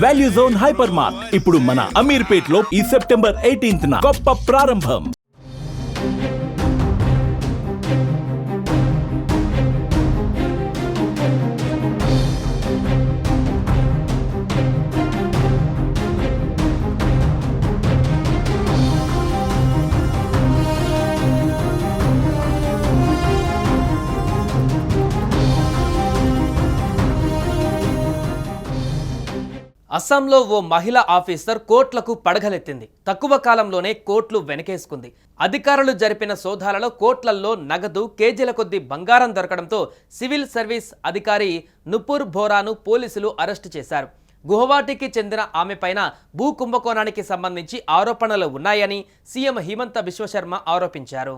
Value zone hyper mart ఇప్పుడు మన అమీర్పేట్ లో ఈ సెప్టెంబర్ 18న గొప్ప ప్రారంభం. అస్సాంలో ఓ మహిళా ఆఫీసర్ కోట్లకు పడగలెత్తింది. తక్కువ కాలంలోనే కోట్లు వెనకేసుకుంది. అధికారులు జరిపిన సోదాలలో కోట్లల్లో నగదు, కేజీల కొద్దీ బంగారం దొరకడంతో సివిల్ సర్వీస్ అధికారి నుపూర్ బోరాను పోలీసులు అరెస్టు చేశారు. గుహవాటికి చెందిన ఆమె పైన భూ కుంభకోణానికి సంబంధించి ఆరోపణలు ఉన్నాయని సీఎం హిమంత బిశ్వశర్మ ఆరోపించారు.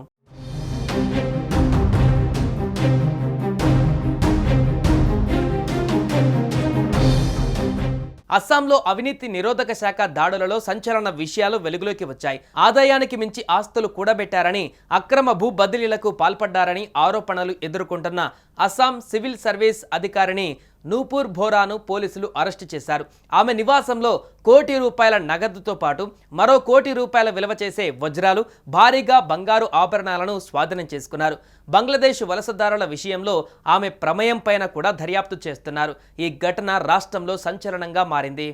అస్సాంలో అవినీతి నిరోధక శాఖ దాడులలో సంచలన విషయాలు వెలుగులోకి వచ్చాయి. ఆదాయానికి మించి ఆస్తులు కూడబెట్టారని, అక్రమ భూ బదిలీలకు పాల్పడ్డారని ఆరోపణలు ఎదుర్కొంటున్న అస్సాం సివిల్ సర్వీస్ అధికారిని నూపూర్ బోరాను పోలీసులు అరెస్టు చేశారు. ఆమె నివాసంలో ₹1 కోటి నగదుతో పాటు మరో ₹1 కోటి విలువ చేసే వజ్రాలు, భారీగా బంగారు ఆభరణాలను స్వాధీనం చేసుకున్నారు. బంగ్లాదేశ్ వలసదారుల విషయంలో ఆమె ప్రమేయం పైన కూడా దర్యాప్తు చేస్తున్నారు. ఈ ఘటన రాష్ట్రంలో సంచలనంగా మారింది.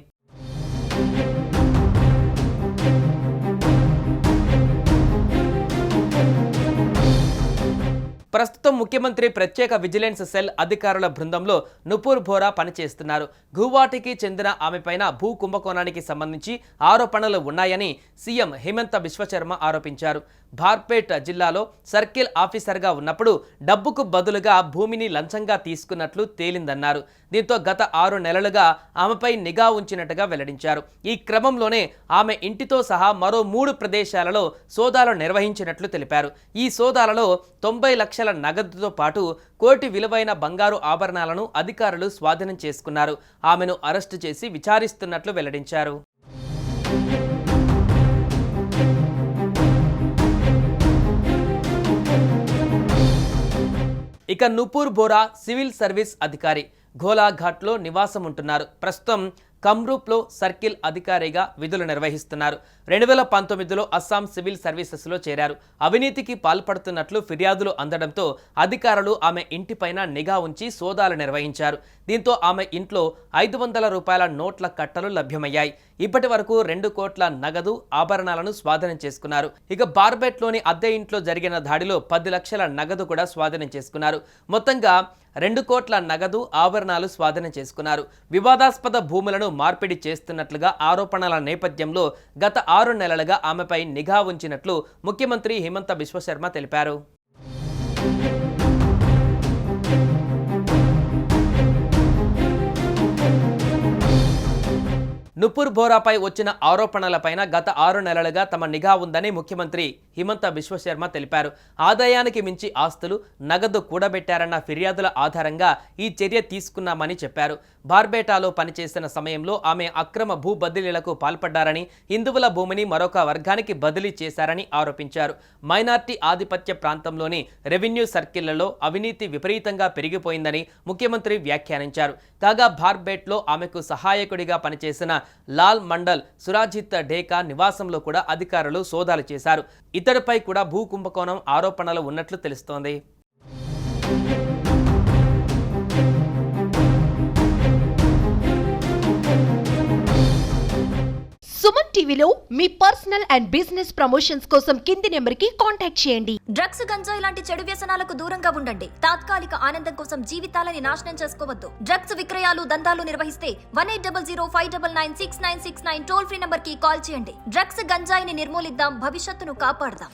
ప్రస్తుతం ముఖ్యమంత్రి ప్రత్యేక విజిలెన్స్ సెల్ అధికారుల బృందంలో నుపూర్ బోరా పనిచేస్తున్నారు. గువాహటికి చెందిన ఆమె పైన భూ కుంభకోణానికి సంబంధించి ఆరోపణలు ఉన్నాయని సీఎం హిమంత బిశ్వశర్మ ఆరోపించారు. బార్పేట్ జిల్లాలో సర్కిల్ ఆఫీసర్గా ఉన్నప్పుడు డబ్బుకు బదులుగా భూమిని లంచంగా తీసుకున్నట్లు తేలిందన్నారు. దీంతో గత 6 నెలలుగా ఆమెపై నిఘా ఉంచినట్టుగా వెల్లడించారు. ఈ క్రమంలోనే ఆమె ఇంటితో సహా మరో 3 ప్రదేశాలలో సోదాలు నిర్వహించినట్లు తెలిపారు. ఈ సోదాలలో 90 లక్షల నగదుతో పాటు కోటి విలువైన బంగారు ఆభరణాలను అధికారులు స్వాధీనం చేసుకున్నారు. ఆమెను అరెస్టు చేసి విచారిస్తున్నట్లు వెల్లడించారు. ఇక నుపూర్ బోరా సివిల్ సర్వీస్ అధికారి గోలాఘాట్లో నివాసం ఉంటున్నారు. ప్రస్తుతం కమ్రూప్లో సర్కిల్ అధికారిగా విధులు నిర్వహిస్తున్నారు. 2019లో అస్సాం సివిల్ సర్వీసెస్లో చేరారు. అవినీతికి పాల్పడుతున్నట్లు ఫిర్యాదులు అందడంతో అధికారులు ఆమె ఇంటిపైన నిఘా ఉంచి సోదాలు నిర్వహించారు. దీంతో ఆమె ఇంట్లో ₹500 నోట్ల కట్టలు లభ్యమయ్యాయి. ఇప్పటి వరకు 2 కోట్ల నగదు, ఆభరణాలను స్వాధీనం చేసుకున్నారు. ఇక బార్బెట్లోని అద్దె ఇంట్లో జరిగిన దాడిలో 10 లక్షల నగదు కూడా స్వాధీనం చేసుకున్నారు. మొత్తంగా 2 కోట్ల నగదు, ఆభరణాలు స్వాధీనం చేసుకున్నారు. వివాదాస్పద భూములను మార్పిడి చేస్తున్నట్లుగా ఆరోపణల నేపథ్యంలో గత 6 నెలలుగా ఆమెపై నిఘా ఉంచినట్లు ముఖ్యమంత్రి హిమంత బిశ్వశర్మ తెలిపారు. నుపూర్ బోరాపై వచ్చిన ఆరోపణలపైన గత 6 నెలలుగా తమ నిఘా ఉందని ముఖ్యమంత్రి హిమంత బిశ్వశర్మ తెలిపారు. ఆదాయానికి మించి ఆస్తులు, నగదు కూడబెట్టారన్న ఫిర్యాదుల ఆధారంగా ఈ చర్య తీసుకున్నామని చెప్పారు. బార్బేటాలో పనిచేసిన సమయంలో ఆమె అక్రమ భూ బదిలీలకు పాల్పడ్డారని, హిందువుల భూమిని మరొక వర్గానికి బదిలీ చేశారని ఆరోపించారు. మైనార్టీ ఆధిపత్య ప్రాంతంలోని రెవెన్యూ సర్కిళ్లలో అవినీతి విపరీతంగా పెరిగిపోయిందని ముఖ్యమంత్రి వ్యాఖ్యానించారు. కాగా బార్బేట్లో ఆమెకు సహాయకుడిగా పనిచేసిన లాల్ మండల్ సురాజిత్ డేకా నివాసంలో కూడా అధికారులు సోదాలు చేశారు. ఇతడిపై కూడా భూ కుంభకోణం ఆరోపణలు ఉన్నట్లు తెలుస్తోంది. సుమన్ టీవీలో మీ పర్సనల్ అండ్ బిజినెస్ ప్రమోషన్స్ కోసం కింది నెంబర్కి కాంటాక్ట్ చేయండి. డ్రగ్స్, గంజాయి లాంటి చెడు వ్యసనాలకు దూరంగా ఉండండి. తాత్కాలిక ఆనందం కోసం జీవితాలని నాశనం చేసుకోవద్దు. డ్రగ్స్ విక్రయాలు, దందాలు నిర్వహిస్తే 180059996969 టోల్ ఫ్రీ నంబర్ కి కాల్ చేయండి. డ్రగ్స్, గంజాయిని నిర్మూలిద్దాం, భవిష్యత్తును కాపాడదాం.